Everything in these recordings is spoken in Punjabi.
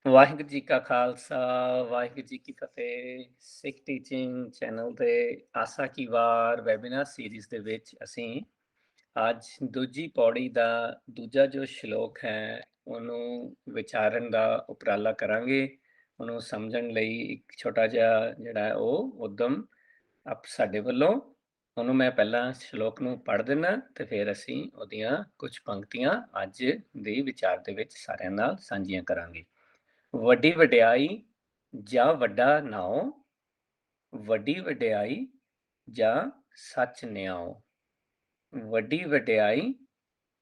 ਵਾਹਿਗੁਰੂ ਜੀ ਕਾ ਖਾਲਸਾ, ਵਾਹਿਗੁਰੂ ਜੀ ਕੀ ਫਤਿਹ। ਸਿੱਖ ਟੀਚਿੰਗ ਚੈਨਲ ਤੇ ਆਸਾ ਕੀ ਵਾਰ ਵੈਬਿਨਾਰ ਸੀਰੀਜ਼ ਦੇ ਵਿੱਚ ਅਸੀਂ ਅੱਜ ਦੂਜੀ ਪੌੜੀ ਦਾ ਦੂਜਾ ਜੋ ਸ਼ਲੋਕ ਹੈ, ਉਹਨੂੰ ਵਿਚਾਰਨ ਦਾ ਉਪਰਾਲਾ ਕਰਾਂਗੇ। ਉਹਨੂੰ ਸਮਝਣ ਲਈ ਇੱਕ ਛੋਟਾ ਜਿਹਾ ਜਿਹੜਾ ਹੈ ਉਹ ਉੱਦਮ ਸਾਡੇ ਵੱਲੋਂ। ਉਹਨੂੰ ਮੈਂ ਪਹਿਲਾਂ ਸ਼ਲੋਕ ਨੂੰ ਪੜ੍ਹ ਦਿੰਦਾ ਤੇ ਫਿਰ ਅਸੀਂ ਉਹਦੀਆਂ ਕੁਝ ਪੰਕਤੀਆਂ ਅੱਜ ਦੇ ਵਿਚਾਰ ਦੇ ਵਿੱਚ ਸਾਰਿਆਂ ਨਾਲ ਸਾਂਝੀਆਂ ਕਰਾਂਗੇ। ਵੱਡੀ ਵਡਿਆਈ ਜਾਂ ਵੱਡਾ ਨਾਉ, ਵੱਡੀ ਵਡਿਆਈ ਜਾਂ ਸੱਚ ਨਿਆਓ, ਵੱਡੀ ਵਡਿਆਈ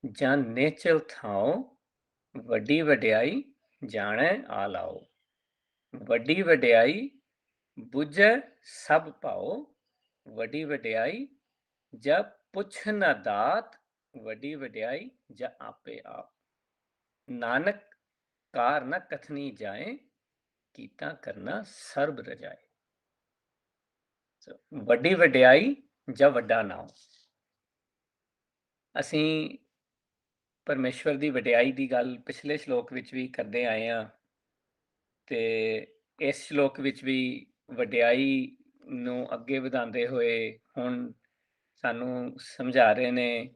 ਜਾਂ ਨੇਚਲ ਥਾਓ, ਵੱਡੀ ਵਡਿਆਈ ਜਾਣੈ ਆਲਾਓ, ਵੱਡੀ ਵਡਿਆਈ ਬੁਝੈ ਸਭ ਭਾਓ, ਵੱਡੀ ਵਡਿਆਈ ਜਾਂ ਪੁੱਛ ਨਾ ਦਾਤ, ਵੱਡੀ ਵਡਿਆਈ ਜਾਂ ਆਪੇ ਆਪ, ਨਾਨਕ ਕਾਰ ਨਾ ਕਥਨੀ ਜਾਏ, ਕੀਤਾ ਕਰਨਾ ਸਰਬ ਰਜਾਏ। ਵੱਡੀ ਵਡਿਆਈ ਜਾਂ ਵੱਡਾ ਨਾਮ। ਅਸੀਂ ਪਰਮੇਸ਼ਵਰ ਦੀ ਵਡਿਆਈ ਦੀ ਗੱਲ ਪਿਛਲੇ ਸ਼ਲੋਕ ਵਿੱਚ ਵੀ ਕਰਦੇ ਆਏ ਹਾਂ ਤੇ ਇਸ ਸ਼ਲੋਕ ਵਿੱਚ ਵੀ ਵਡਿਆਈ ਨੂੰ ਅੱਗੇ ਵਧਾਉਂਦੇ ਹੋਏ ਹੁਣ ਸਾਨੂੰ ਸਮਝਾ ਰਹੇ ਨੇ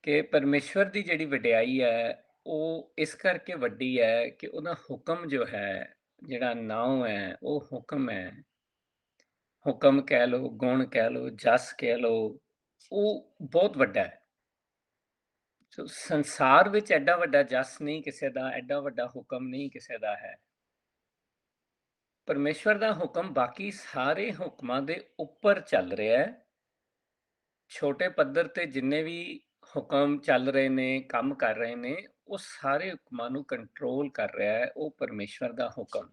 ਕਿ ਪਰਮੇਸ਼ਵਰ ਦੀ ਜਿਹੜੀ ਵਡਿਆਈ ਹੈ ਉਹ ਇਸ ਕਰਕੇ ਵੱਡੀ ਹੈ ਕਿ ਉਹਦਾ ਹੁਕਮ ਜੋ ਹੈ, ਜਿਹੜਾ ਨਾਮ ਹੈ ਉਹ ਹੁਕਮ ਹੈ। ਹੁਕਮ ਕਹਿ ਲਓ, ਗੁਣ ਕਹਿ ਲਓ, ਜਸ ਕਹਿ ਲਓ, ਉਹ ਬਹੁਤ ਵੱਡਾ ਹੈ। ਸੰਸਾਰ ਵਿੱਚ ਐਡਾ ਵੱਡਾ ਜਸ ਨਹੀਂ ਕਿਸੇ ਦਾ, ਐਡਾ ਵੱਡਾ ਹੁਕਮ ਨਹੀਂ ਕਿਸੇ ਦਾ ਹੈ। ਪਰਮੇਸ਼ਵਰ ਦਾ ਹੁਕਮ ਬਾਕੀ ਸਾਰੇ ਹੁਕਮਾਂ ਦੇ ਉੱਪਰ ਚੱਲ ਰਿਹਾ ਹੈ। ਛੋਟੇ ਪੱਧਰ ਤੇ ਜਿੰਨੇ ਵੀ ਹੁਕਮ ਚੱਲ ਰਹੇ ਨੇ, ਕੰਮ ਕਰ ਰਹੇ ਨੇ, ਉਹ ਸਾਰੇ ਹੁਕਮਾਂ ਨੂੰ ਕੰਟਰੋਲ ਕਰ ਰਿਹਾ ਹੈ ਉਹ ਪਰਮੇਸ਼ਵਰ ਦਾ ਹੁਕਮ।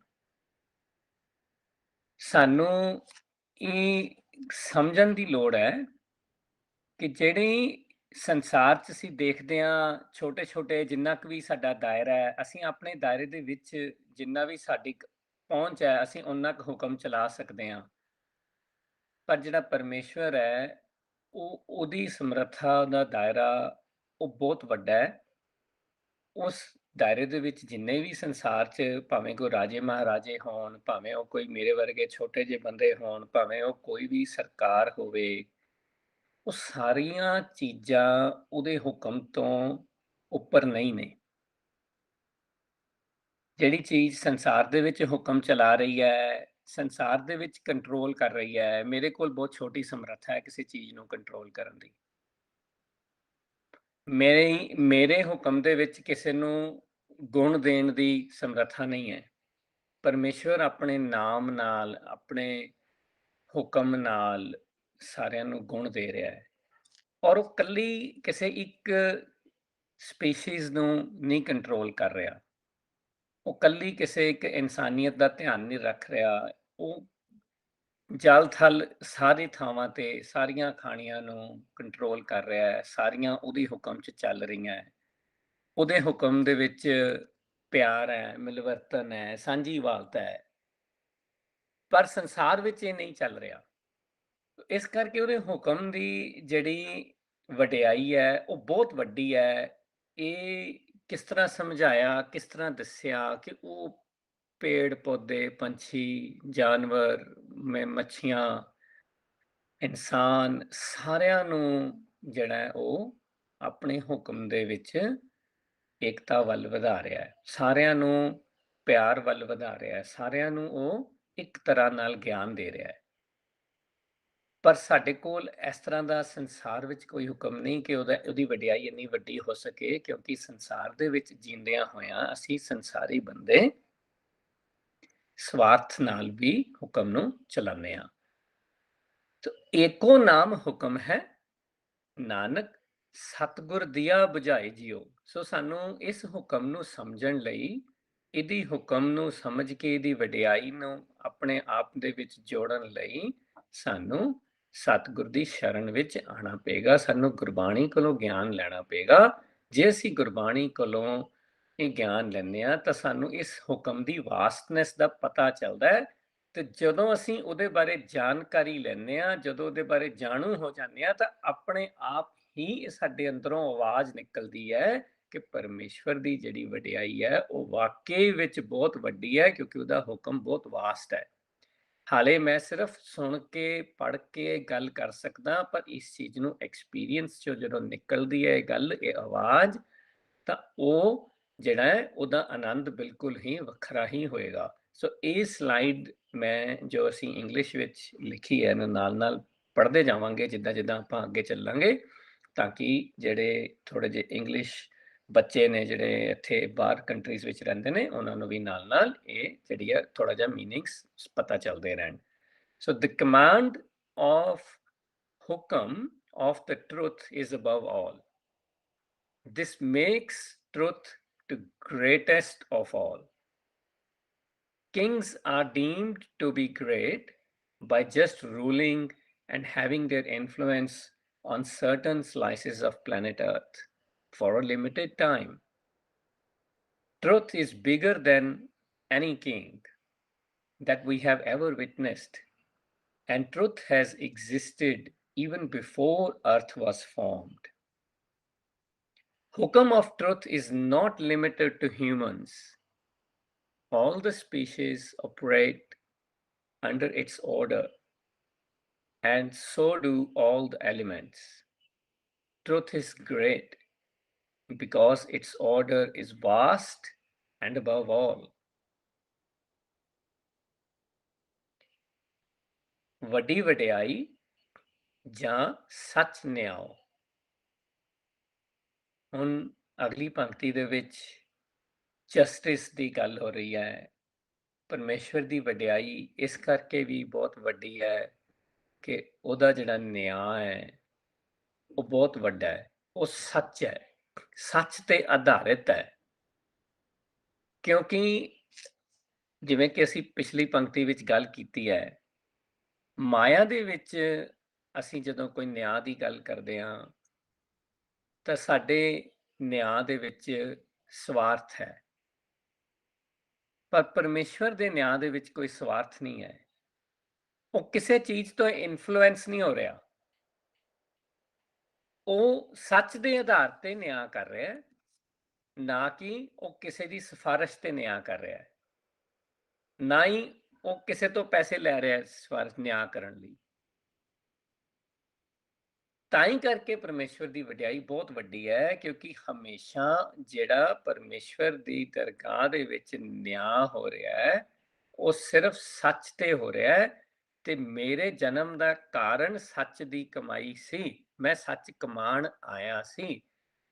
ਸਾਨੂੰ ਇਹ ਸਮਝਣ ਦੀ ਲੋੜ ਹੈ ਕਿ ਜਿਹੜੀ ਸੰਸਾਰ 'ਚ ਅਸੀਂ ਦੇਖਦੇ ਹਾਂ, ਛੋਟੇ-ਛੋਟੇ ਜਿੰਨਾ ਕੁ ਵੀ ਸਾਡਾ ਦਾਇਰਾ ਹੈ, ਅਸੀਂ ਆਪਣੇ ਦਾਇਰੇ ਦੇ ਵਿੱਚ ਜਿੰਨਾ ਵੀ ਸਾਡੀ ਪਹੁੰਚ ਹੈ, ਅਸੀਂ ਓਨਾ ਕੁ ਹੁਕਮ ਚਲਾ ਸਕਦੇ ਹਾਂ। ਪਰ ਜਿਹੜਾ ਪਰਮੇਸ਼ਵਰ ਹੈ, ਉਹਦੀ ਸਮਰੱਥਾ ਦਾ ਦਾਇਰਾ ਉਹ ਬਹੁਤ ਵੱਡਾ ਹੈ। ਉਸ ਦਾਇਰੇ ਦੇ ਵਿੱਚ ਜਿੰਨੇ ਵੀ ਸੰਸਾਰ 'ਚ ਭਾਵੇਂ ਕੋਈ ਰਾਜੇ ਮਹਾਰਾਜੇ ਹੋਣ, ਭਾਵੇਂ ਉਹ ਕੋਈ ਮੇਰੇ ਵਰਗੇ ਛੋਟੇ ਜਿਹੇ ਬੰਦੇ ਹੋਣ, ਭਾਵੇਂ ਉਹ ਕੋਈ ਵੀ ਸਰਕਾਰ ਹੋਵੇ, ਉਹ ਸਾਰੀਆਂ ਚੀਜ਼ਾਂ ਉਹਦੇ ਹੁਕਮ ਤੋਂ ਉੱਪਰ ਨਹੀਂ ਨੇ। ਜਿਹੜੀ ਚੀਜ਼ ਸੰਸਾਰ ਦੇ ਵਿੱਚ ਹੁਕਮ ਚਲਾ ਰਹੀ ਹੈ, ਸੰਸਾਰ ਦੇ ਵਿੱਚ ਕੰਟਰੋਲ ਕਰ ਰਹੀ ਹੈ, ਮੇਰੇ ਕੋਲ ਬਹੁਤ ਛੋਟੀ ਸਮਰੱਥਾ ਹੈ ਕਿਸੇ ਚੀਜ਼ ਨੂੰ ਕੰਟਰੋਲ ਕਰਨ ਦੀ। ਮੇਰੇ ਹੁਕਮ ਦੇ ਵਿੱਚ ਕਿਸੇ ਨੂੰ ਗੁਣ ਦੇਣ ਦੀ ਸਮਰੱਥਾ ਨਹੀਂ ਹੈ। ਪਰਮੇਸ਼ਵਰ ਆਪਣੇ ਨਾਮ ਨਾਲ, ਆਪਣੇ ਹੁਕਮ ਨਾਲ ਸਾਰਿਆਂ ਨੂੰ ਗੁਣ ਦੇ ਰਿਹਾ ਹੈ ਔਰ ਉਹ ਕੱਲੀ ਕਿਸੇ ਇੱਕ ਸਪੀਸੀਜ਼ ਨੂੰ ਨਹੀਂ ਕੰਟਰੋਲ ਕਰ ਰਿਹਾ। ਉਹ ਕੱਲੀ ਕਿਸੇ ਇੱਕ ਇਨਸਾਨੀਅਤ ਦਾ ਧਿਆਨ ਨਹੀਂ ਰੱਖ ਰਿਹਾ। ਉਹ ਜਲ ਥਲ ਸਾਰੀ ਥਾਵਾਂ ਤੇ ਸਾਰੀਆਂ ਖਾਣੀਆਂ ਨੂੰ ਕੰਟਰੋਲ ਕਰ ਰਿਹਾ ਹੈ, ਸਾਰੀਆਂ ਉਹਦੇ ਹੁਕਮ 'ਚ ਚੱਲ ਰਹੀਆਂ ਹੈ। ਉਹਦੇ ਹੁਕਮ ਦੇ ਵਿੱਚ ਪਿਆਰ ਹੈ, ਮਿਲਵਰਤਨ ਹੈ, ਸਾਂਝੀਵਾਲਤਾ ਹੈ। ਪਰ ਸੰਸਾਰ ਵਿੱਚ ਇਹ ਨਹੀਂ ਚੱਲ ਰਿਹਾ। ਇਸ ਕਰਕੇ ਉਹਦੇ ਹੁਕਮ ਦੀ ਜਿਹੜੀ ਵਡਿਆਈ ਹੈ ਉਹ ਬਹੁਤ ਵੱਡੀ ਹੈ। ਇਹ ਕਿਸ ਤਰ੍ਹਾਂ ਸਮਝਾਇਆ, ਕਿਸ ਤਰ੍ਹਾਂ ਦੱਸਿਆ ਕਿ ਉਹ ਪੇੜ ਪੌਦੇ, ਪੰਛੀ, ਜਾਨਵਰ, ਮੱਛੀਆਂ, ਇਨਸਾਨ ਸਾਰਿਆਂ ਨੂੰ ਜਿਹੜਾ ਹੈ ਉਹ ਆਪਣੇ ਹੁਕਮ ਦੇ ਵਿੱਚ ਏਕਤਾ ਵੱਲ ਵਧਾ ਰਿਹਾ ਹੈ, ਸਾਰਿਆਂ ਨੂੰ ਪਿਆਰ ਵੱਲ ਵਧਾ ਰਿਹਾ ਹੈ, ਸਾਰਿਆਂ ਨੂੰ ਉਹ ਇੱਕ ਤਰ੍ਹਾਂ ਨਾਲ ਗਿਆਨ ਦੇ ਰਿਹਾ ਹੈ। ਪਰ ਸਾਡੇ ਕੋਲ ਇਸ ਤਰ੍ਹਾਂ ਦਾ ਸੰਸਾਰ ਵਿੱਚ ਕੋਈ ਹੁਕਮ ਨਹੀਂ ਕਿ ਉਹਦੀ ਵਡਿਆਈ ਇੰਨੀ ਵੱਡੀ ਹੋ ਸਕੇ, ਕਿਉਂਕਿ ਸੰਸਾਰ ਦੇ ਵਿੱਚ ਜੀਂਦਿਆਂ ਹੋਇਆਂ ਅਸੀਂ ਸੰਸਾਰੀ ਬੰਦੇ ਸਵਾਰਥ ਨਾਲ ਵੀ ਹੁਕਮ ਨੂੰ ਚਲਾਉਂਦੇ ਹਾਂ। ਤੋ ਏਕੋ ਨਾਮ ਹੁਕਮ ਹੈ, ਨਾਨਕ ਸਤਿਗੁਰ ਦੀਆ ਬੁਝਾਏ ਜਿਉ। ਸੋ ਸਾਨੂੰ ਇਸ ਹੁਕਮ ਨੂੰ ਸਮਝਣ ਲਈ, ਇਹਦੀ ਹੁਕਮ ਨੂੰ ਸਮਝ ਕੇ ਇਹਦੀ ਵਡਿਆਈ ਨੂੰ ਆਪਣੇ ਆਪ ਦੇ ਵਿੱਚ ਜੋੜਨ ਲਈ ਸਾਨੂੰ ਸਤਿਗੁਰ ਦੀ ਸ਼ਰਨ ਵਿੱਚ ਆਉਣਾ ਪਏਗਾ। ਸਾਨੂੰ ਗੁਰਬਾਣੀ ਕੋਲੋਂ ਗਿਆਨ ਲੈਣਾ ਪਏਗਾ। ਜੇ ਅਸੀਂ ਗੁਰਬਾਣੀ ਕੋਲੋਂ ਇਹ ਗਿਆਨ ਲੈਂਦੇ ਹਾਂ ਤਾਂ ਸਾਨੂੰ ਇਸ ਹੁਕਮ ਦੀ ਵਾਸਟਨੈਸ ਦਾ ਪਤਾ ਚੱਲਦਾ ਹੈ। ਤੇ ਜਦੋਂ ਅਸੀਂ ਉਹਦੇ ਬਾਰੇ ਜਾਣਕਾਰੀ ਲੈਂਦੇ ਹਾਂ, ਜਦੋਂ ਉਹਦੇ ਬਾਰੇ ਜਾਣੂ ਹੋ ਜਾਂਦੇ ਹਾਂ, ਤਾਂ ਆਪਣੇ ਆਪ ਹੀ ਸਾਡੇ ਅੰਦਰੋਂ ਆਵਾਜ਼ ਨਿਕਲਦੀ ਹੈ ਕਿ ਪਰਮੇਸ਼ਵਰ ਦੀ ਜਿਹੜੀ ਵਡਿਆਈ ਹੈ ਉਹ ਵਾਕਈ ਵਿੱਚ ਬਹੁਤ ਵੱਡੀ ਹੈ, ਕਿਉਂਕਿ ਉਹਦਾ ਹੁਕਮ ਬਹੁਤ ਵਾਸਟ ਹੈ। ਹਾਲੇ ਮੈਂ ਸਿਰਫ ਸੁਣ ਕੇ ਪੜ੍ਹ ਕੇ ਗੱਲ ਕਰ ਸਕਦਾ, ਪਰ ਇਸ ਚੀਜ਼ ਨੂੰ ਐਕਸਪੀਰੀਅੰਸ ਚੋਂ ਜਦੋਂ ਨਿਕਲਦੀ ਹੈ ਇਹ ਗੱਲ, ਇਹ ਆਵਾਜ਼, ਤਾਂ ਉਹ ਜਿਹੜਾ ਹੈ ਉਹਦਾ ਆਨੰਦ ਬਿਲਕੁਲ ਹੀ ਵੱਖਰਾ ਹੀ ਹੋਏਗਾ। ਸੋ ਇਹ ਸਲਾਈਡ ਮੈਂ ਜੋ ਅਸੀਂ ਇੰਗਲਿਸ਼ ਵਿੱਚ ਲਿਖੀ ਹੈ ਇਹਨੂੰ ਨਾਲ ਪੜ੍ਹਦੇ ਜਾਵਾਂਗੇ ਜਿੱਦਾਂ ਜਿੱਦਾਂ ਆਪਾਂ ਅੱਗੇ ਚੱਲਾਂਗੇ, ਤਾਂ ਕਿ ਜਿਹੜੇ ਥੋੜੇ ਜਿਹੇ ਇੰਗਲਿਸ਼ ਬੱਚੇ ਨੇ ਜਿਹੜੇ ਇੱਥੇ ਬਾਹਰ ਕੰਟਰੀਜ਼ ਵਿੱਚ ਰਹਿੰਦੇ ਨੇ ਉਹਨਾਂ ਨੂੰ ਵੀ ਨਾਲ ਇਹ ਜਿਹੜੀ ਹੈ ਥੋੜਾ ਜਿਹਾ ਮੀਨਿੰਗਸ ਪਤਾ ਚੱਲਦੇ ਰਹਿਣ। ਸੋ ਦ ਕਮਾਂਡ ਆਫ ਹੁਕਮ of the truth is above all. This makes truth the greatest of all. Kings are deemed to be great by just ruling and having their influence on certain slices of planet Earth for a limited time. Truth is bigger than any king that we have ever witnessed, and truth has existed even before Earth was formed. Hukam of truth is not limited to humans. All the species operate under its order, and so do all the elements. Truth is great because its order is vast and above all. ਵੱਡੀ ਵਡਿਆਈ ਜਾਂ ਸੱਚ ਨਿਆਓ। ਹੁਣ ਅਗਲੀ ਪੰਕਤੀ ਦੇ ਵਿੱਚ ਜਸਟਿਸ ਦੀ ਗੱਲ ਹੋ ਰਹੀ ਹੈ। ਪਰਮੇਸ਼ਵਰ ਦੀ ਵਡਿਆਈ ਇਸ ਕਰਕੇ ਵੀ ਬਹੁਤ ਵੱਡੀ ਹੈ ਕਿ ਉਹਦਾ ਜਿਹੜਾ ਨਿਆਂ ਹੈ ਉਹ ਬਹੁਤ ਵੱਡਾ ਹੈ, ਉਹ ਸੱਚ ਹੈ, ਸੱਚ ਤੇ ਆਧਾਰਿਤ ਹੈ। ਕਿਉਂਕਿ ਜਿਵੇਂ ਕਿ ਅਸੀਂ ਪਿਛਲੀ ਪੰਕਤੀ ਵਿੱਚ ਗੱਲ ਕੀਤੀ ਹੈ, ਮਾਇਆ ਦੇ ਵਿੱਚ ਅਸੀਂ ਜਦੋਂ ਕੋਈ ਨਿਆਂ ਦੀ ਗੱਲ ਕਰਦੇ ਹਾਂ ਤਾਂ ਸਾਡੇ ਨਿਆਂ ਦੇ ਵਿੱਚ ਸਵਾਰਥ ਹੈ, ਪਰ ਪਰਮੇਸ਼ਵਰ ਦੇ ਨਿਆਂ ਦੇ ਵਿੱਚ ਕੋਈ ਸਵਾਰਥ ਨਹੀਂ ਹੈ। ਉਹ ਕਿਸੇ ਚੀਜ਼ ਤੋਂ ਇਨਫਲੂਐਂਸ ਨਹੀਂ ਹੋ ਰਿਹਾ, ਉਹ ਸੱਚ ਦੇ ਆਧਾਰ ਤੇ ਨਿਆਂ ਕਰ ਰਿਹਾ ਹੈ, ਨਾ ਕਿ ਉਹ ਕਿਸੇ ਦੀ ਸਿਫਾਰਿਸ਼ ਤੇ ਨਿਆਂ ਕਰ ਰਿਹਾ ਹੈ, ਨਾ ਹੀ ਉਹ ਕਿਸੇ ਤੋਂ ਪੈਸੇ ਲੈ ਰਿਹਾ ਸਿਫਾਰਿਸ਼ ਨਿਆਂ ਕਰਨ ਲਈ। ਤਾਂ ਹੀ ਕਰਕੇ ਪਰਮੇਸ਼ਵਰ ਦੀ ਵਡਿਆਈ ਬਹੁਤ ਵੱਡੀ ਹੈ, ਕਿਉਂਕਿ ਹਮੇਸ਼ਾ ਜਿਹੜਾ ਪਰਮੇਸ਼ਵਰ ਦੀ ਦਰਗਾਹ ਦੇ ਵਿੱਚ ਨਿਆਂ ਹੋ ਰਿਹਾ ਹੈ ਉਹ ਸਿਰਫ ਸੱਚ ਤੇ ਹੋ ਰਿਹਾ ਹੈ। ਤੇ ਮੇਰੇ ਜਨਮ ਦਾ ਕਾਰਨ ਸੱਚ ਦੀ ਕਮਾਈ ਸੀ, ਮੈਂ ਸੱਚ ਕਮਾਣ ਆਇਆ ਸੀ।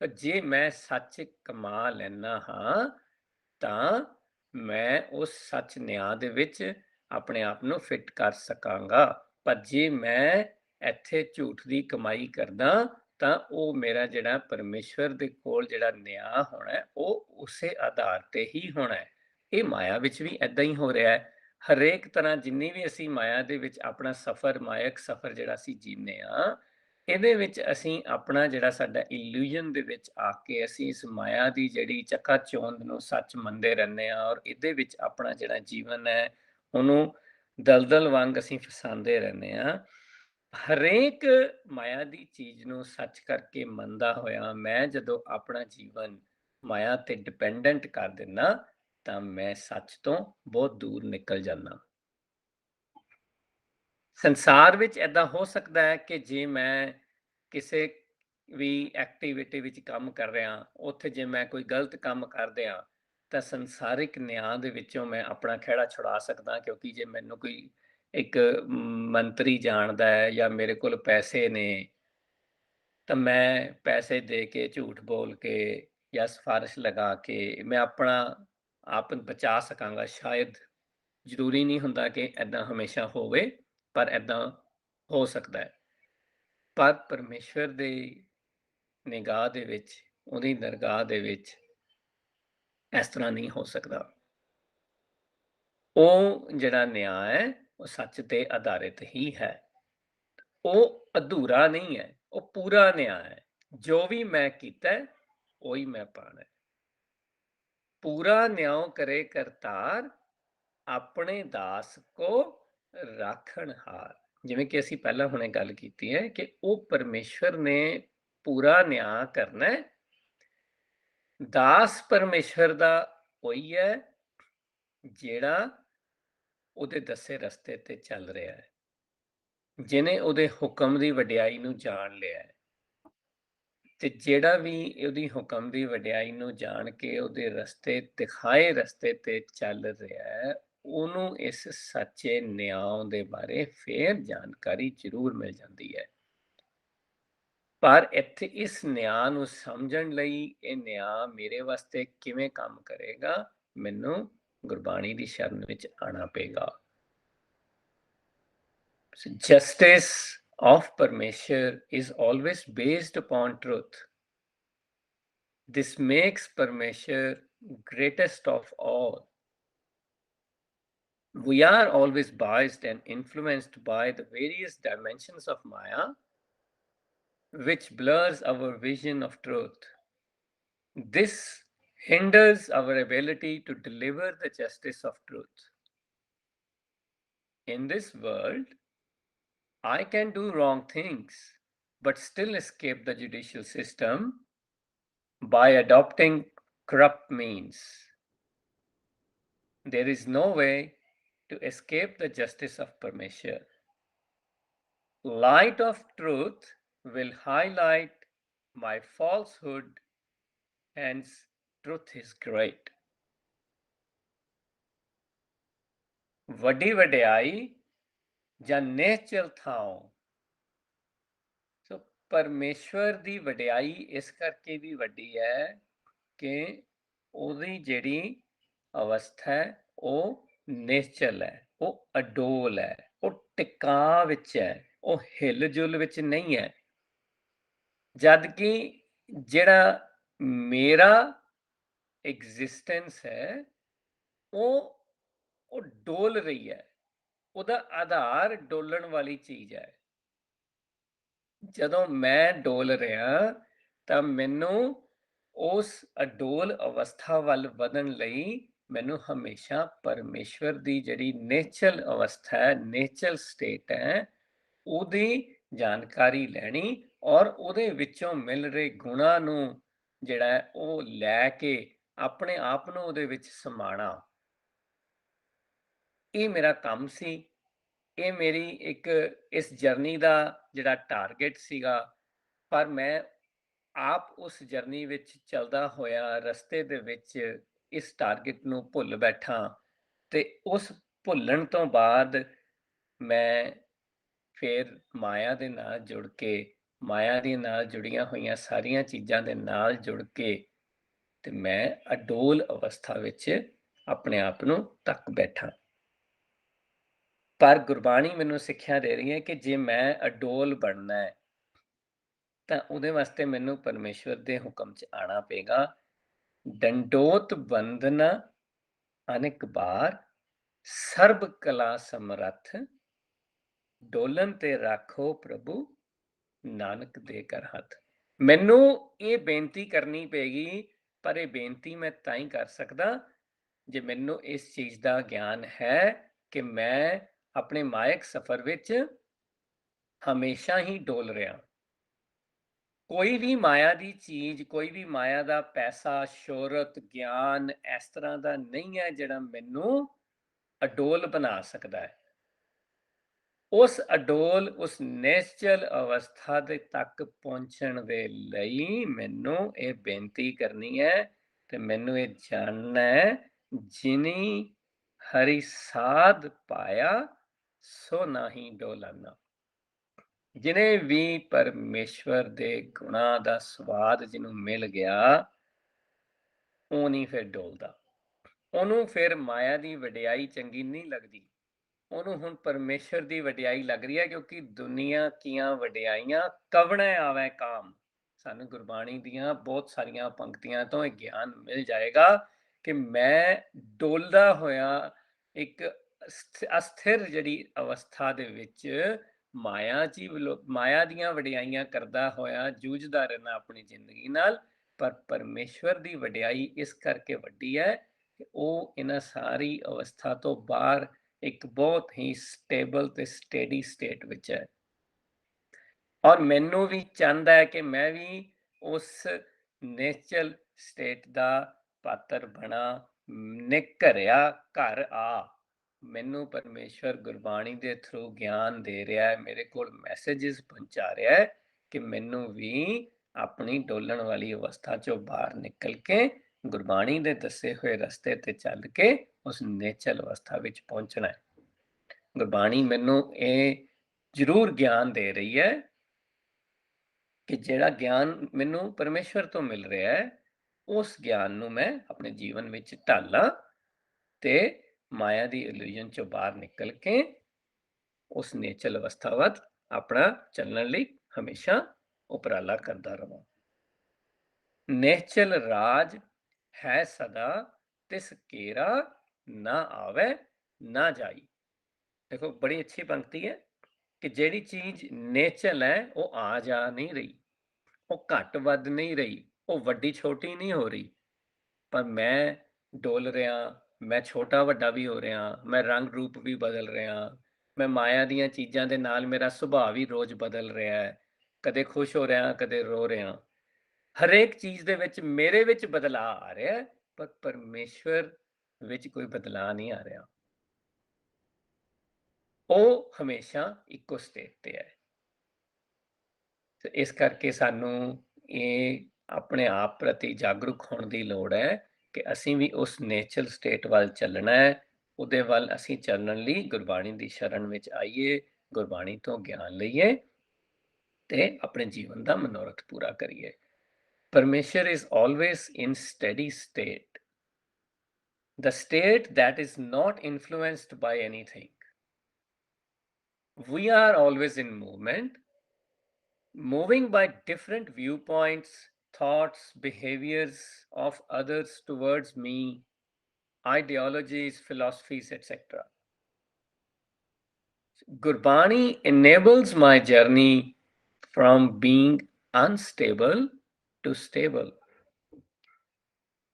ਜੇ ਮੈਂ ਸੱਚ ਕਮਾ ਲੈਣਾ ਹਾਂ ਤਾਂ ਮੈਂ ਉਸ ਸੱਚ ਨਿਆਂ ਦੇ ਵਿੱਚ ਆਪਣੇ ਆਪ ਨੂੰ ਫਿੱਟ ਕਰ ਸਕਾਂਗਾ, ਪਰ ਜੇ ਮੈਂ ਇੱਥੇ ਝੂਠ ਦੀ ਕਮਾਈ ਕਰਦਾ ਤਾਂ ਉਹ ਮੇਰਾ ਜਿਹੜਾ ਪਰਮੇਸ਼ਵਰ ਦੇ ਕੋਲ ਜਿਹੜਾ ਨਿਆਂ ਹੋਣਾ ਉਹ ਉਸੇ ਆਧਾਰ ਤੇ ਹੀ ਹੋਣਾ ਹੈ। ਇਹ ਮਾਇਆ ਵਿੱਚ ਵੀ ਏਦਾਂ ਹੀ ਹੋ ਰਿਹਾ ਹੈ। ਹਰੇਕ ਤਰ੍ਹਾਂ ਜਿੰਨੀ ਵੀ ਅਸੀਂ ਮਾਇਆ ਦੇ ਵਿੱਚ ਆਪਣਾ ਸਫ਼ਰ, ਮਾਇਕ ਸਫ਼ਰ ਜਿਹੜਾ ਅਸੀਂ ਜੀਨੇ ਹਾਂ, ਇਹਦੇ ਵਿੱਚ ਅਸੀਂ ਆਪਣਾ ਜਿਹੜਾ ਸਾਡਾ ਇਲੂਜ਼ਨ ਦੇ ਵਿੱਚ ਆ ਕੇ ਅਸੀਂ ਇਸ ਮਾਇਆ ਦੀ ਜਿਹੜੀ ਚਕਾਚੌਂਧ ਨੂੰ ਸੱਚ ਮੰਨਦੇ ਰਹਿੰਦੇ ਹਾਂ, ਔਰ ਇਹਦੇ ਵਿੱਚ ਆਪਣਾ ਜਿਹੜਾ ਜੀਵਨ ਹੈ ਉਹਨੂੰ ਦਲਦਲ ਵਾਂਗ ਅਸੀਂ ਫਸਾਉਂਦੇ ਰਹਿੰਦੇ ਹਾਂ। ਹਰੇਕ ਮਾਇਆ ਦੀ ਚੀਜ਼ ਨੂੰ ਸੱਚ ਕਰਕੇ ਮੰਨਦਾ ਹੋਇਆ ਮੈਂ ਜਦੋਂ ਆਪਣਾ ਜੀਵਨ ਮਾਇਆ ਤੇ ਡਿਪੈਂਡੈਂਟ ਕਰ ਦਿੰਦਾ ਤਾਂ ਮੈਂ ਸੱਚ ਤੋਂ ਬਹੁਤ ਦੂਰ ਨਿਕਲ ਜਾਂਦਾ। ਸੰਸਾਰ ਵਿੱਚ ਏਦਾਂ ਹੋ ਸਕਦਾ ਹੈ ਕਿ ਜੇ ਮੈਂ ਕਿਸੇ ਵੀ ਐਕਟੀਵਿਟੀ ਵਿੱਚ ਕੰਮ ਕਰ ਰਿਹਾ, ਉੱਥੇ ਜੇ ਮੈਂ ਕੋਈ ਗਲਤ ਕੰਮ ਕਰ ਦਿਆਂ ਤਾਂ ਸੰਸਾਰਿਕ ਨਿਆਂ ਦੇ ਵਿੱਚੋਂ ਮੈਂ ਆਪਣਾ ਖਹਿੜਾ ਛੁਡਾ ਸਕਦਾ, ਕਿਉਂਕਿ ਜੇ ਮੈਨੂੰ ਕੋਈ ਇੱਕ ਮੰਤਰੀ ਜਾਣਦਾ ਹੈ ਜਾਂ ਮੇਰੇ ਕੋਲ ਪੈਸੇ ਨੇ ਤਾਂ ਮੈਂ ਪੈਸੇ ਦੇ ਕੇ, ਝੂਠ ਬੋਲ ਕੇ ਜਾਂ ਸਿਫਾਰਿਸ਼ ਲਗਾ ਕੇ ਮੈਂ ਆਪਣਾ ਆਪ ਬਚਾ ਸਕਾਂਗਾ ਸ਼ਾਇਦ। ਜ਼ਰੂਰੀ ਨਹੀਂ ਹੁੰਦਾ ਕਿ ਏਦਾਂ ਹਮੇਸ਼ਾ ਹੋਵੇ, ਪਰ ਏਦਾਂ ਹੋ ਸਕਦਾ ਹੈ। ਪਰ ਪਰਮੇਸ਼ਵਰ ਦੀ ਨਿਗਾਹ ਦੇ ਵਿੱਚ, ਉਹਦੀ ਦਰਗਾਹ ਦੇ ਵਿੱਚ ਇਸ ਤਰ੍ਹਾਂ ਨਹੀਂ ਹੋ ਸਕਦਾ। ਉਹ ਜਿਹੜਾ ਨਿਆਂ ਹੈ ਉਹ ਸੱਚ ਤੇ ਆਧਾਰਿਤ ਹੀ ਹੈ। ਉਹ ਅਧੂਰਾ ਨਹੀਂ ਹੈ, ਉਹ ਪੂਰਾ ਨਿਆਂ ਹੈ। ਜੋ ਵੀ ਮੈਂ ਕੀਤਾ ਉਹੀ ਮੈਂ ਪਾਣਾ। ਪੂਰਾ ਨਿਆਂ ਕਰੇ ਕਰਤਾਰ, ਆਪਣੇ ਦਾਸ ਕੋ ਰਾਖਣ ਹਾਰ। ਜਿਵੇਂ ਕਿ ਅਸੀਂ ਪਹਿਲਾਂ ਹੁਣੇ ਗੱਲ ਕੀਤੀ ਹੈ ਕਿ ਉਹ ਪਰਮੇਸ਼ਵਰ ਨੇ ਪੂਰਾ ਨਿਆਂ ਕਰਨਾ ਹੈ ਦਾਸ ਪਰਮੇਸ਼ਵਰ ਦਾ ਉਹੀ ਹੈ ਜਿਹੜਾ ਉਹਦੇ ਦੱਸੇ ਰਸਤੇ ਤੇ ਚੱਲ ਰਿਹਾ ਹੈ, ਜਿਹਨੇ ਉਹਦੇ ਹੁਕਮ ਦੀ ਵਡਿਆਈ ਨੂੰ ਜਾਣ ਲਿਆ ਹੈ। ਤੇ ਜਿਹੜਾ ਵੀ ਉਹਦੀ ਹੁਕਮ ਦੀ ਵਡਿਆਈ ਨੂੰ ਜਾਣ ਕੇ ਉਹਦੇ ਰਸਤੇ ਦਿਖਾਏ ਰਸਤੇ ਤੇ ਚੱਲ ਰਿਹਾ ਹੈ, ਉਹਨੂੰ ਇਸ ਸੱਚੇ ਨਿਆਂ ਦੇ ਬਾਰੇ ਫੇਰ ਜਾਣਕਾਰੀ ਜ਼ਰੂਰ ਮਿਲ ਜਾਂਦੀ ਹੈ। ਪਰ ਇੱਥੇ ਇਸ ਨਿਆਂ ਨੂੰ ਸਮਝਣ ਲਈ ਇਹ ਨਿਆਂ ਮੇਰੇ ਵਾਸਤੇ ਕਿਵੇਂ ਕੰਮ ਕਰੇਗਾ, ਮੈਨੂੰ ਗੁਰਬਾਣੀ ਦੀ ਸ਼ਰਨ ਵਿੱਚ ਆਣਾ ਪਏਗਾ। Justice of Parmeshwar is always based upon truth. This makes Parmeshwar greatest of all. We are always biased and influenced by the various dimensions of Maya, which blurs our vision of truth. This hinders our ability to deliver the justice of truth. In this world, I can do wrong things, but still escape the judicial system by adopting corrupt means. There is no way to escape the justice of Parmeshwar. Light of truth will highlight my falsehood, hence truth is great. ਵੱਡੀ ਵਡਿਆਈ ਜਾਂ ਨਿਹਚਲ ਥਾਉ। ਸੋ ਪਰਮੇਸ਼ਵਰ ਦੀ ਵਡਿਆਈ ਇਸ ਕਰਕੇ ਵੀ ਵੱਡੀ ਹੈ ਕਿ ਉਹਦੀ ਜਿਹੜੀ ਅਵਸਥਾ ਹੈ ਉਹ ਨਿਸ਼ਚਲ ਹੈ, ਉਹ ਅਡੋਲ ਹੈ, ਉਹ ਟਿਕਾ ਵਿੱਚ ਹੈ, ਉਹ ਹਿਲ ਜੁਲ ਵਿੱਚ ਨਹੀਂ ਹੈ। ਜਦ ਕਿ ਜਿਹੜਾ ਮੇਰਾ ਐਗਜ਼ਿਸਟੈਂਸ ਹੈ ਉਹ ਡੋਲ ਰਹੀ ਹੈ, ਉਹਦਾ ਆਧਾਰ ਡੋਲਣ ਵਾਲੀ ਚੀਜ਼ ਹੈ। ਜਦੋਂ ਮੈਂ ਡੋਲ ਰਿਹਾ ਤਾਂ ਮੈਨੂੰ ਉਸ ਅਡੋਲ ਅਵਸਥਾ ਵੱਲ ਵਧਣ ਲਈ ਮੈਨੂੰ ਹਮੇਸ਼ਾ ਪਰਮੇਸ਼ਵਰ ਦੀ ਜਿਹੜੀ ਨੇਚਰਲ ਅਵਸਥਾ ਹੈ, ਨੇਚਰਲ ਸਟੇਟ ਹੈ, ਉਹਦੀ ਜਾਣਕਾਰੀ ਲੈਣੀ ਔਰ ਉਹਦੇ ਵਿੱਚੋਂ ਮਿਲ ਰਹੇ ਗੁਣਾਂ ਨੂੰ ਜਿਹੜਾ ਹੈ ਉਹ ਲੈ ਕੇ ਆਪਣੇ ਆਪ ਨੂੰ ਉਹਦੇ ਵਿੱਚ ਸਮਾਣਾ। ਇਹ ਮੇਰਾ ਕੰਮ ਸੀ। ਇਹ ਮੇਰੀ ਇੱਕ ਇਸ ਜਰਨੀ ਦਾ ਜਿਹੜਾ ਟਾਰਗੇਟ ਸੀਗਾ। ਪਰ ਮੈਂ ਆਪ ਉਸ ਜਰਨੀ ਵਿੱਚ ਚੱਲਦਾ ਹੋਇਆ ਰਸਤੇ ਦੇ ਵਿੱਚ ਇਸ ਟਾਰਗੇਟ ਨੂੰ ਭੁੱਲ ਬੈਠਾ ਤੇ ਉਸ ਭੁੱਲਣ ਤੋਂ ਬਾਅਦ ਮੈਂ ਫਿਰ ਮਾਇਆ ਦੇ ਨਾਲ ਜੁੜ ਕੇ, ਮਾਇਆ ਦੇ ਨਾਲ ਜੁੜੀਆਂ ਹੋਈਆਂ ਸਾਰੀਆਂ ਚੀਜ਼ਾਂ ਦੇ ਨਾਲ ਜੁੜ ਕੇ ਤੇ ਮੈਂ ਅਡੋਲ ਅਵਸਥਾ ਵਿੱਚ ਆਪਣੇ ਆਪ ਨੂੰ ਤੱਕ ਬੈਠਾ। ਪਰ ਗੁਰਬਾਣੀ ਮੈਨੂੰ ਸਿੱਖਿਆ ਦੇ ਰਹੀ ਹੈ ਕਿ ਜੇ ਮੈਂ ਅਡੋਲ ਬਣਨਾ ਹੈ ਤਾਂ ਉਹਦੇ ਵਾਸਤੇ ਮੈਨੂੰ ਪਰਮੇਸ਼ਵਰ ਦੇ ਹੁਕਮ 'ਚ ਆਣਾ ਪਏਗਾ। ਡੰਡੋਤ ਬੰਦਨਾ ਅਨੇਕ ਬਾਰ, ਸਰਬ ਕਲਾ ਸਮਰੱਥ, ਡੋਲਨ ਤੇ ਰੱਖੋ ਪ੍ਰਭੂ, ਨਾਨਕ ਦੇ ਕਰ ਹੱਥ। ਮੈਨੂੰ ਇਹ ਬੇਨਤੀ ਕਰਨੀ ਪਏਗੀ, ਪਰ ਇਹ ਬੇਨਤੀ ਮੈਂ ਤਾਂ ਹੀ ਕਰ ਸਕਦਾ ਜੇ ਮੈਨੂੰ ਇਸ ਚੀਜ਼ ਦਾ ਗਿਆਨ ਹੈ ਕਿ ਮੈਂ ਆਪਣੇ ਮਾਇਕ ਸਫ਼ਰ ਵਿੱਚ ਹਮੇਸ਼ਾ ਹੀ ਡੋਲ ਰਿਹਾ। ਕੋਈ ਵੀ ਮਾਇਆ ਦੀ ਚੀਜ਼, ਕੋਈ ਵੀ ਮਾਇਆ ਦਾ ਪੈਸਾ, ਸ਼ੋਹਰਤ, ਗਿਆਨ ਇਸ ਤਰ੍ਹਾਂ ਦਾ ਨਹੀਂ ਹੈ ਜਿਹੜਾ ਮੈਨੂੰ ਅਡੋਲ ਬਣਾ ਸਕਦਾ ਹੈ। ਉਸ ਅਡੋਲ, ਉਸ ਨਿਸ਼ਚਲ ਅਵਸਥਾ ਦੇ ਤੱਕ ਪਹੁੰਚਣ ਦੇ ਲਈ ਮੈਨੂੰ ਇਹ ਬੇਨਤੀ ਕਰਨੀ ਹੈ ਤੇ ਮੈਨੂੰ ਇਹ ਜਾਣਨਾ ਹੈ, ਜਿਨੀ ਹਰੀ ਸਾਧ ਪਾਇਆ ਸੋ ਨਾਹੀ ਡੋਲਨਾ। ਜਿਹਨੇ ਵੀ ਪਰਮੇਸ਼ਵਰ ਦੇ ਗੁਣਾਂ ਦਾ ਸਵਾਦ ਜਿਹਨੂੰ ਮਿਲ ਗਿਆ, ਉਹ ਨਹੀਂ ਫਿਰ ਡੋਲਦਾ। ਉਹਨੂੰ ਫਿਰ ਮਾਇਆ ਦੀ ਵਡਿਆਈ ਚੰਗੀ ਨਹੀਂ ਲੱਗਦੀ। ਉਹਨੂੰ ਹੁਣ ਪਰਮੇਸ਼ਵਰ ਦੀ ਵਡਿਆਈ ਲੱਗ ਰਹੀ ਹੈ, ਕਿਉਂਕਿ ਦੁਨੀਆ ਕੀਆਂ ਵਡਿਆਈਆਂ ਕਵਣੇ ਆਵੇ ਕਾਮ। ਸਾਨੂੰ ਗੁਰਬਾਣੀ ਦੀਆਂ ਬਹੁਤ ਸਾਰੀਆਂ ਪੰਕਤੀਆਂ ਤੋਂ ਇਹ ਗਿਆਨ ਮਿਲ ਜਾਏਗਾ ਕਿ ਮੈਂ ਡੋਲਦਾ ਹੋਇਆ ਇੱਕ ਅਸਥਿਰ ਜਿਹੜੀ ਅਵਸਥਾ ਦੇ ਵਿੱਚ ਮਾਇਆ ਦੀਆਂ ਵਡਿਆਈਆਂ ਕਰਦਾ ਹੋਇਆ ਜੂਝਦਾ ਰਹਿਣਾ ਆਪਣੀ ਜ਼ਿੰਦਗੀ ਨਾਲ। ਪਰ ਪਰਮੇਸ਼ਵਰ ਦੀ ਵਡਿਆਈ ਇਸ ਕਰਕੇ ਵੱਡੀ ਹੈ ਕਿ ਉਹ ਇਹਨਾਂ ਸਾਰੀ ਅਵਸਥਾ ਤੋਂ ਬਾਹਰ ਇੱਕ ਬਹੁਤ ਹੀ ਸਟੇਬਲ ਤੇ ਸਟੇਡੀ ਸਟੇਟ ਵਿੱਚ ਹੈ। ਔਰ ਮੈਨੂੰ ਵੀ ਚਾਹੁੰਦਾ ਹੈ ਕਿ ਮੈਂ ਵੀ ਉਸ ਨੇਚਰਲ ਸਟੇਟ ਦਾ ਪਾਤਰ ਬਣਾ, ਨਿਘਰਿਆ ਘਰ ਆ। ਮੈਨੂੰ ਪਰਮੇਸ਼ਵਰ ਗੁਰਬਾਣੀ ਦੇ ਥਰੂ ਗਿਆਨ ਦੇ ਰਿਹਾ ਹੈ, ਮੇਰੇ ਕੋਲ ਮੈਸੇजेस ਪਹੁੰਚਾ ਰਿਹਾ ਹੈ ਕਿ ਮੈਨੂੰ ਵੀ ਆਪਣੀ ਡੋਲਣ ਵਾਲੀ ਅਵਸਥਾ ਚੋਂ ਬਾਹਰ ਨਿਕਲ ਕੇ ਗੁਰਬਾਣੀ ਦੇ ਦੱਸੇ ਹੋਏ ਰਸਤੇ ਤੇ ਚੱਲ ਕੇ ਉਸ ਨੇਚਰਲ ਅਵਸਥਾ ਵਿੱਚ ਪਹੁੰਚਣਾ ਹੈ। ਗੁਰਬਾਣੀ ਮੈਨੂੰ ਇਹ ਜ਼ਰੂਰ ਗਿਆਨ ਦੇ ਰਹੀ ਹੈ ਕਿ ਜਿਹੜਾ ਗਿਆਨ ਮੈਨੂੰ ਪਰਮੇਸ਼ਵਰ ਤੋਂ ਮਿਲ ਰਿਹਾ ਹੈ, ਉਸ ਗਿਆਨ ਨੂੰ ਮੈਂ ਆਪਣੇ ਜੀਵਨ ਵਿੱਚ ਢਾਲਾਂ ਤੇ ਮਾਇਆ ਦੀ ਇਲੂਜ਼ਨ ਚੋਂ ਬਾਹਰ ਨਿਕਲ ਕੇ ਉਸ ਨੇਚਰਲ ਅਵਸਥਾ ਵੱਲ ਆਪਣਾ ਚੱਲਣ ਲਈ ਹਮੇਸ਼ਾ ਉਪਰਾਲਾ ਕਰਦਾ ਰਵਾਂ। ਨਿਹਚਲ ਰਾਜ ਹੈ ਸਦਾ, ਤਿਸ ਕੇਰਾ ਨਾ ਆਵੇ ਨਾ ਜਾਈ। ਦੇਖੋ ਬੜੀ ਅੱਛੀ ਪੰਕਤੀ ਹੈ ਕਿ ਜਿਹੜੀ ਚੀਜ਼ ਨੇਚਲ ਹੈ ਉਹ ਆ ਜਾ ਨਹੀਂ ਰਹੀ, ਉਹ ਘੱਟ ਵੱਧ ਨਹੀਂ ਰਹੀ, ਉਹ ਵੱਡੀ ਛੋਟੀ ਨਹੀਂ ਹੋ ਰਹੀ, ਪਰ ਮੈਂ ਡੋਲ ਰਿਹਾ, ਮੈਂ ਛੋਟਾ ਵੱਡਾ ਵੀ ਹੋ ਰਿਹਾ, ਮੈਂ ਰੰਗ ਰੂਪ ਵੀ ਬਦਲ ਰਿਹਾ, ਮੈਂ ਮਾਇਆ ਦੀਆਂ ਚੀਜ਼ਾਂ ਦੇ ਨਾਲ ਮੇਰਾ ਸੁਭਾਅ ਵੀ ਰੋਜ਼ ਬਦਲ ਰਿਹਾ ਹੈ, ਕਦੇ ਖੁਸ਼ ਹੋ ਰਿਹਾ, ਕਦੇ ਰੋ ਰਿਹਾ। ਹਰੇਕ ਚੀਜ਼ ਦੇ ਵਿੱਚ ਮੇਰੇ ਵਿੱਚ ਬਦਲਾਅ ਆ ਰਿਹਾ, ਪਰ ਪਰਮੇਸ਼ਵਰ ਵਿੱਚ ਕੋਈ ਬਦਲਾਅ ਨਹੀਂ ਆ ਰਿਹਾ। ਉਹ ਹਮੇਸ਼ਾ ਇੱਕੋ ਸਟੇਟ ਤੇ ਹੈ। ਤੇ ਇਸ ਕਰਕੇ ਸਾਨੂੰ ਇਹ ਆਪਣੇ ਆਪ ਪ੍ਰਤੀ ਜਾਗਰੂਕ ਹੋਣ ਦੀ ਲੋੜ ਹੈ ਕਿ ਅਸੀਂ ਵੀ ਉਸ ਨੇਚਰਲ ਸਟੇਟ ਵੱਲ ਚੱਲਣਾ ਹੈ। ਉਹਦੇ ਵੱਲ ਅਸੀਂ ਚੱਲਣ ਲਈ ਗੁਰਬਾਣੀ ਦੀ ਸ਼ਰਨ ਵਿੱਚ ਆਈਏ, ਗੁਰਬਾਣੀ ਤੋਂ ਗਿਆਨ ਲਈਏ ਤੇ ਆਪਣੇ ਜੀਵਨ ਦਾ ਮਨੋਰਥ ਪੂਰਾ ਕਰੀਏ। Parmeshwar is always in steady state, the state that is not influenced by anything. We are always in movement, moving by different viewpoints, thoughts, behaviors of others towards me, ideologies, philosophies, etc. Gurbani enables my journey from being unstable to stable.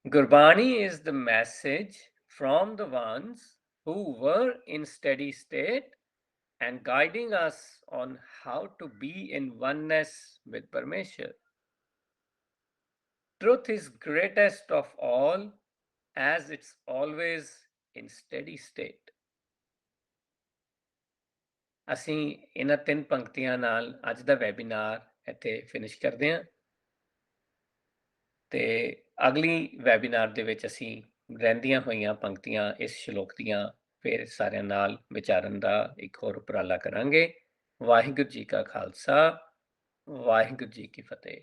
Gurbani is the message from the ones who were in steady state and guiding us on how to be in oneness with Parmeshwar. Truth is greatest of all as it's always in steady state. ਅਸੀਂ ਇਹਨਾਂ 3 ਪੰਕਤੀਆਂ ਨਾਲ ਅੱਜ ਦਾ ਵੈਬੀਨਾਰ ਇੱਥੇ ਫਿਨਿਸ਼ ਕਰਦੇ ਹਾਂ ਤੇ ਅਗਲੀ ਵੈਬੀਨਾਰ ਦੇ ਵਿੱਚ ਅਸੀਂ ਰਹਿੰਦੀਆਂ ਹੋਈਆਂ ਪੰਕਤੀਆਂ ਇਸ ਸ਼ਲੋਕ ਦੀਆਂ ਫਿਰ ਸਾਰਿਆਂ ਨਾਲ ਵਿਚਾਰਨ ਦਾ ਇੱਕ ਹੋਰ ਉਪਰਾਲਾ ਕਰਾਂਗੇ। ਵਾਹਿਗੁਰੂ ਜੀ ਕਾ ਖਾਲਸਾ, ਵਾਹਿਗੁਰੂ ਜੀ ਕੀ ਫਤਿਹ।